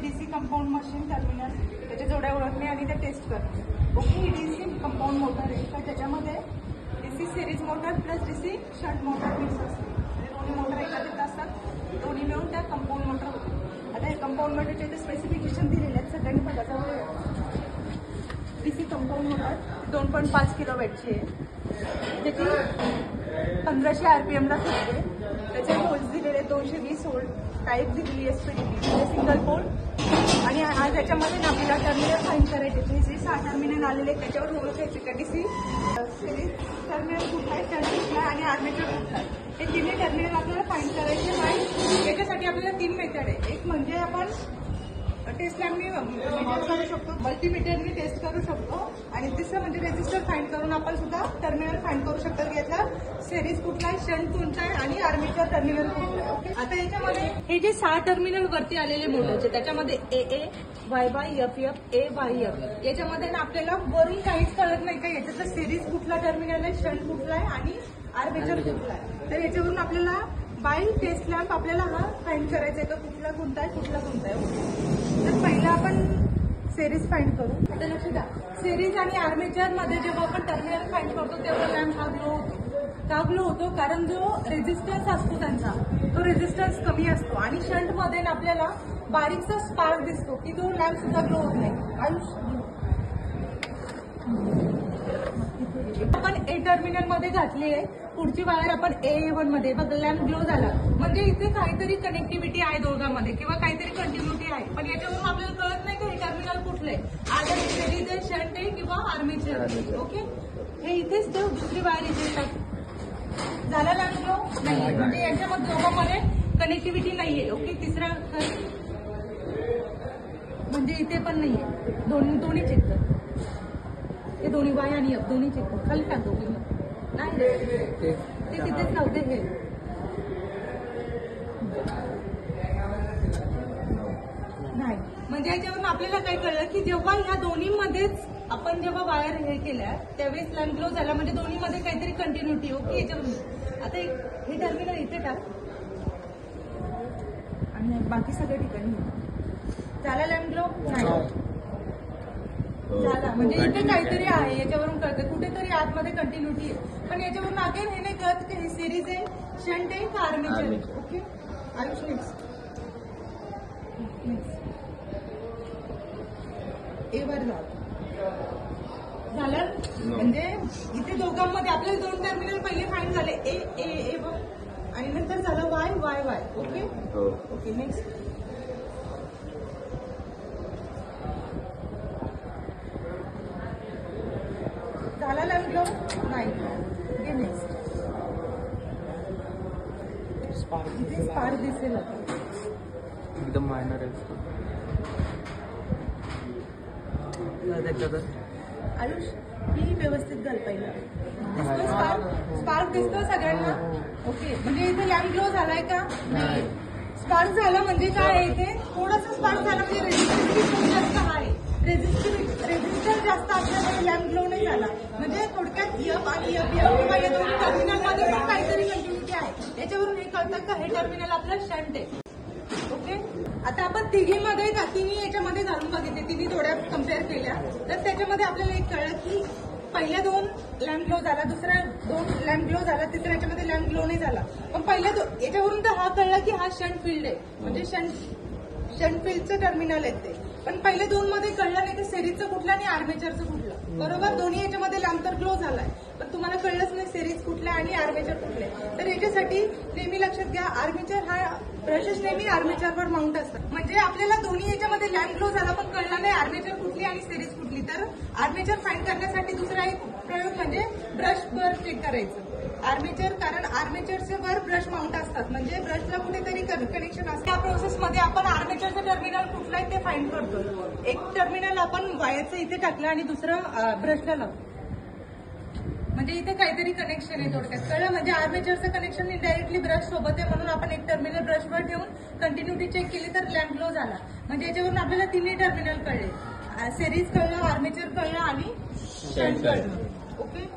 DC compound machine terminal त्याच्या जोड्या ओळखणे आणि ते टेस्ट करणे. ओके, ही डीसी कंपाऊंड मोटर आहे तर त्याच्यामध्ये DC series motor plus DC shunt motor mix असते. म्हणजे दोन्ही मोटर एकत्रित असतात, दोन्ही मिळून त्या कंपाऊंड मोटर होते. आता हे कंपाऊंड मोटरचे ते स्पेसिफिकेशन दिलेले आहेत सगळ्यांनी बघायचं. डीसी कंपाऊंड मोटर 2.5 किलोवॅटची आहे, त्याची 1500 RPM ला फिरते. त्याचे होल्स दिलेले 220 होल्ट, टाईप दिलेली SPDT सिंगल पोल. आणि आज त्याच्यामध्ये आपल्याला टर्मिनल फाईंड करायचे. जे 6 टर्मिनल आलेले त्याच्यावर ओळखायचे का डीसी टर्मिनल कुठला आहे, शंट कुठला आहे आणि आर्मेचर कुठला आहे. हे तिन्ही टर्मिनल आपल्याला फाईंड करायचे आहे. याच्यासाठी आपल्याला 3 मेथड आहे. एक म्हणजे आपण टेस्ट लॅबनी मीटर करू शकतो, मल्टीमीटरनी टेस्ट करू शकतो आणि तिसरं म्हणजे रेजिस्टर फाईंड करून आपण सुद्धा टर्मिनल फाईंड करू शकतो की याचा सिरीज कुठला आहे, शंट कोणता आहे आणि आर्मेचर टर्मिनल कुठला आहे. ओके, आता याच्यामध्ये हे जे 6 टर्मिनल वरती आलेले मोटरचे त्याच्यामध्ये AA, YY, FF, AYF याच्यामध्ये ना आपल्याला वरून काहीच कळत नाही का याच्यातला सिरीज कुठला टर्मिनल आहे, शंट कुठला आहे आणि आर्मेचर कुठला आहे. तर याच्यावरून आपल्याला बाय टेस्ट लॅम्प आपल्याला हा फाईंड करायचा आहे का कुठला कोणता आहे, कुठला कोणता आहे. तर पहिला आपण सिरीज फाईंड करू. आता लक्ष द्या, सिरीज आणि आर्मेचर मध्ये जेव्हा आपण टर्मिनल फाईंड करतो तेव्हा लॅम्प हा ग्लो होतो. का ग्लो होतो? कारण जो रेझिस्टन्स असतो त्यांचा तो रेझिस्टन्स कमी असतो आणि शंट मध्ये आपल्याला बारीकसा स्पार्क दिसतो की तो लॅम्प सुद्धा ग्लो होत नाही. आपण A टर्मिनल मध्ये घातली आहे, पुढची वायर आपण A1 मध्ये बघ, लॅम्प ग्लो झाला म्हणजे इथे काहीतरी कनेक्टिव्हिटी आहे दोघांमध्ये किंवा काहीतरी कंटिन्युटी आहे. पण याच्यावरून आपल्याला कळत नाही की हे टर्मिनल कुठले, आधी सिरीज आहे, शंट आहे किंवा आर्मेचर. ओके, हे इथेच ते दुसरी वायर इथे झाला लॅम्प ग्लो नाही म्हणजे यांच्यामध्ये दोघांमध्ये कनेक्टिव्हिटी नाहीये. ओके, तिसरा म्हणजे इथे पण नाहीये, दोन्ही चेक कर. हे दोन्ही वाय आणि F दोन्ही चेक कर, खाली टाकतो नाही ते तिथेच नव्हते. हे नाही म्हणजे याच्यावरून आपल्याला काय कळलं की जेव्हा ह्या दोन्हीमध्येच आपण जेव्हा वायर हे केल्या त्यावेळेस लॅम्प ग्लो झाला म्हणजे दोन्हीमध्ये काहीतरी कंटिन्युटी. ओके, याच्यावरून आता हे टर्मिनल इथे टाक आणि बाकी सगळ्या ठिकाणी झाला लॅम्प ग्लो नाही झाला म्हणजे इथे काहीतरी आहे. याच्यावरून कळतं कुठेतरी आतमध्ये कंटिन्युटी आहे. पण याच्यावरून अगेन हे नाही कळत की ही सिरीज आहे, शंट आहे का armature. Okay, Ayush next A वर झालं म्हणजे इथे दोघांमध्ये आपल्याला 2 टर्मिनल पहिले फाईंड झाले A वर आणि नंतर झालं Y. ओके ओके, नेक्स्ट झाला लॅम्प ग्लो नाही. ओके, नेक्स्ट इथे स्पार्क दिसेल एकदम मायनर आहे. आयुष ही व्यवस्थित घाल पहिला. स्पार्क दिसतो सगळ्यांना. ओके, म्हणजे इथे लॅम्प ग्लो झालाय का नाही. स्पार्क झाला म्हणजे काय आहे, इथे थोडासा स्पार्क झाला म्हणजे रेझिस्टिव्हिटी खूप जास्त आहे. रेझिस्टर जास्त असल्यामुळे लॅम्प ग्लो नाही झाला. म्हणजे थोडक्यात F आणि F किंवा या दोन्ही टर्मिनलमध्ये पण काहीतरी कंटिन्युटी आहे. याच्यावरून हे कळतं का हे टर्मिनल आपलं शंट आहे. ओके, आता आपण तिन्ही याच्यामध्ये घालून बघितले, तिन्ही थोड्या कम्पेअर केल्या तर त्याच्यामध्ये आपल्याला एक कळलं की पहिल्या 2 लॅम्प ग्लो झाला, दुसरा 2 लॅम्प ग्लो झाला, तिसऱ्या याच्यामध्ये लॅम्प ग्लो नाही झाला. पण पहिल्या याच्यावरून तर हा कळला की हा शंट फील्ड आहे म्हणजे शंट फील्डचं टर्मिनल आहे ते. पण पहिल्या 2 मध्ये कळलं नाही की सिरीजचं कुठलं आणि आर्मेचरचं कुठलं. बरोबर, दोन्ही याच्यामध्ये लॅम्प तर ग्लो झालाय पण तुम्हाला कळलंच नाही सिरीज कुठला आणि आर्मेचर कुठले. तर याच्यासाठी नेहमी लक्षात घ्या, आर्मेचर हा ब्रशेस नेहमी आर्मेचरवर माउंट असतात. म्हणजे आपल्याला दोन्ही याच्यामध्ये लॅम्प ग्लो झाला पण कळला नाही आर्मेचर कुठली आणि सिरीज कुठली. तर आर्मेचर फाईंड करण्यासाठी दुसरा एक प्रयोग म्हणजे ब्रश वर चेक करायचं आर्मेचर, कारण आर्मेचरचे वर ब्रश माउंट असतात म्हणजे ब्रशला कुठेतरी कनेक्शन असतं. त्या प्रोसेसमध्ये आपण आर्मेचरचं टर्मिनल कुठलं आहे ते फाईंड करतो. एक टर्मिनल आपण वायरचं इथे टाकलं आणि दुसरं ब्रशला लावतो म्हणजे इथे काहीतरी कनेक्शन आहे. थोडक्यात कळलं म्हणजे आर्मेचरचं कनेक्शन इनडायरेक्टली ब्रश सोबत आहे म्हणून आपण एक टर्मिनल ब्रशवर ठेवून कंटिन्युटी चेक केली तर लॅम्प ग्लो झाला. म्हणजे याच्यावरून आपल्याला तिन्ही टर्मिनल कळले, सिरीज कळलं, आर्मेचर कळलं आणि शंट कळलं. ओके.